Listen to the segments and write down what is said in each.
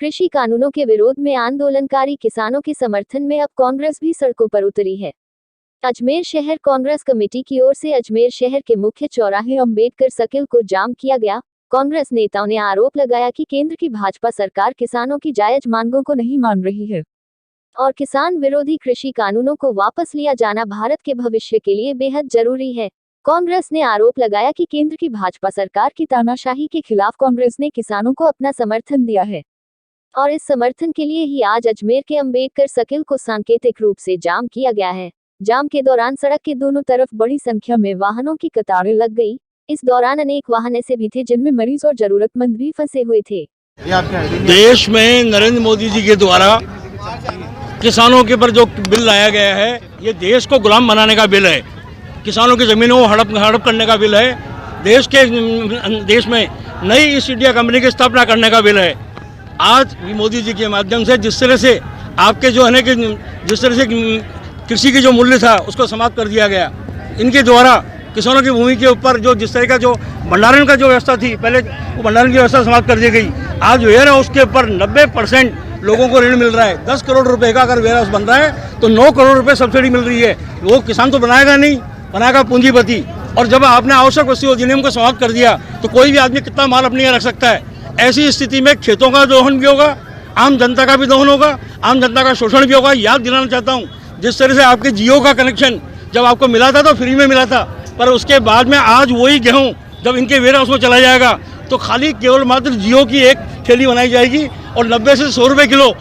कृषि कानूनों के विरोध में आंदोलनकारी किसानों के समर्थन में अब कांग्रेस भी सड़कों पर उतरी है। अजमेर शहर कांग्रेस कमेटी की ओर से अजमेर शहर के मुख्य चौराहे अम्बेडकर सर्किल को जाम किया गया। कांग्रेस नेताओं ने आरोप लगाया कि केंद्र की भाजपा सरकार किसानों की जायज मांगों को नहीं मान रही है और किसान विरोधी कृषि कानूनों को वापस लिया जाना भारत के भविष्य के लिए बेहद जरूरी है। कांग्रेस ने आरोप लगाया कि केंद्र की भाजपा सरकार की तानाशाही के खिलाफ कांग्रेस ने किसानों को अपना समर्थन दिया है और इस समर्थन के लिए ही आज अजमेर के अम्बेडकर सर्किल को सांकेतिक रूप से जाम किया गया है। जाम के दौरान सड़क के दोनों तरफ बड़ी संख्या में वाहनों की कतारें लग गई। इस दौरान अनेक वाहन ऐसे भी थे जिनमें मरीज और जरूरतमंद भी फंसे हुए थे। देश में नरेंद्र मोदी जी के द्वारा किसानों के ऊपर जो बिल लाया गया है, ये देश को गुलाम बनाने का बिल है। किसानों की जमीनों को हड़प करने का बिल है। देश में नई ईस्ट इंडिया कंपनी की स्थापना करने का बिल है। आज मोदी जी के माध्यम से जिस तरह से आपके जो है कि जिस तरह से कृषि की जो मूल्य था उसको समाप्त कर दिया गया, इनके द्वारा किसानों की भूमि के ऊपर जो जिस तरह का जो भंडारण का जो व्यवस्था थी, पहले वो भंडारण की व्यवस्था समाप्त कर दी गई। आज वेयर हाउस के ऊपर 90% लोगों को ऋण मिल रहा है। 10 करोड़ रुपए का अगर वेयर हाउस बन रहा है तो 9 करोड़ रुपए सब्सिडी मिल रही है। वो किसान तो बनाएगा नहीं, बनाएगा पूंजीपति। और जब आपने आवश्यक वस्तु अधिनियम को समाप्त कर दिया तो कोई भी आदमी कितना माल अपने यहाँ रख सकता है। ऐसी स्थिति में खेतों का दोहन भी होगा, आम जनता का भी दोहन होगा, आम जनता का शोषण भी होगा। याद दिलाना चाहता हूँ, जिस तरह से आपके जियो का कनेक्शन जब आपको मिला था तो फ्री में मिला था, पर उसके बाद में आज वही गेहूँ जब इनके वेयर हाउस में चला जाएगा तो खाली केवल मात्र जियो की एक थैली बनाई जाएगी और 90 से 100 रुपये किलो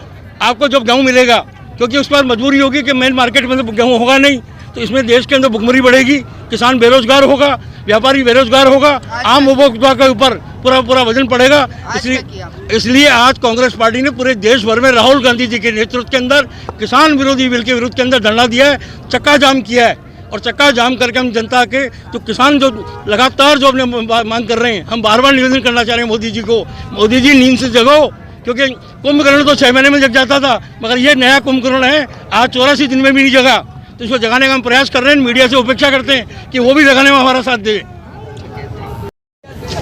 आपको जब गेहूँ मिलेगा, क्योंकि उस पर मजबूरी होगी कि मेन मार्केट में तो गेहूँ होगा नहीं। तो इसमें देश के अंदर भुखमरी बढ़ेगी, किसान बेरोजगार होगा, व्यापारी बेरोजगार होगा, आम उपभोक्ता के ऊपर पूरा वजन पड़ेगा। इसलिए आज कांग्रेस पार्टी ने पूरे देश भर में राहुल गांधी जी के नेतृत्व के अंदर किसान विरोधी बिल के विरुद्ध के अंदर धरना दिया है, चक्का जाम किया है। और चक्का जाम करके हम जनता के जो किसान जो लगातार जो अपने मांग कर रहे हैं, हम बार बार निवेदन करना चाह रहे हैं मोदी जी को, मोदी जी नींद से जगो। क्योंकि कुंभकर्ण तो 6 महीने में जग जाता था, मगर ये नया कुंभकर्ण है, आज 84 दिन में भी नहीं जगा। तो इसको जगाने का हम प्रयास कर रहे हैं। मीडिया से अपेक्षा करते हैं कि वो भी जगाने में हमारा साथ दे।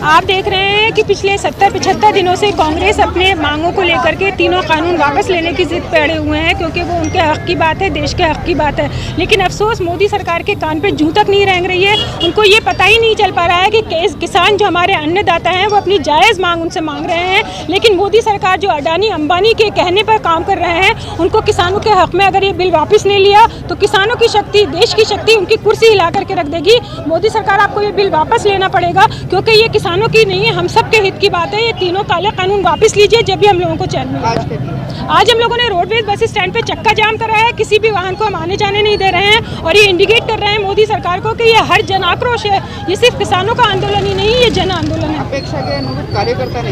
आप देख रहे हैं कि पिछले 70-75 दिनों से कांग्रेस अपने मांगों को लेकर के तीनों कानून वापस लेने की जिद पे अड़े हुए हैं, क्योंकि वो उनके हक की बात है, देश के हक की बात है। लेकिन अफसोस मोदी सरकार के कान पे जूं तक नहीं रेंग रही है। उनको ये पता ही नहीं चल पा रहा है कि किसान जो हमारे अन्नदाता हैं वो अपनी जायज़ मांग उनसे मांग रहे हैं। लेकिन मोदी सरकार जो अडानी अंबानी के कहने पर काम कर रहे हैं, उनको किसानों के हक में अगर ये बिल वापस नहीं लिया तो किसानों की शक्ति, देश की शक्ति उनकी कुर्सी हिला करके रख देगी। मोदी सरकार, आपको ये बिल वापस लेना पड़ेगा, क्योंकि ये किसानों की नहीं है, हम सबके हित की बात है। ये तीनों काले कानून वापस लीजिए, जब भी हम लोगों को चैन मिलेगा। आज हम लोगों ने रोडवेज बस स्टैंड पे चक्का जाम करा है, किसी भी वाहन को हम आने जाने नहीं दे रहे हैं और ये इंडिकेट कर रहे हैं मोदी सरकार को कि ये हर जन आक्रोश है, ये सिर्फ किसानों का आंदोलन ही नहीं, ये जन आंदोलन है। अपेक्षा के अनुरूप कार्यकर्ता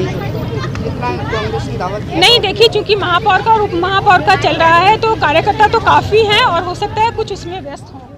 नहीं देखिए, चूंकि महापौर का और उप महापौर का चल रहा है तो कार्यकर्ता तो काफी हैं और हो सकता है कुछ उसमें व्यस्त हों।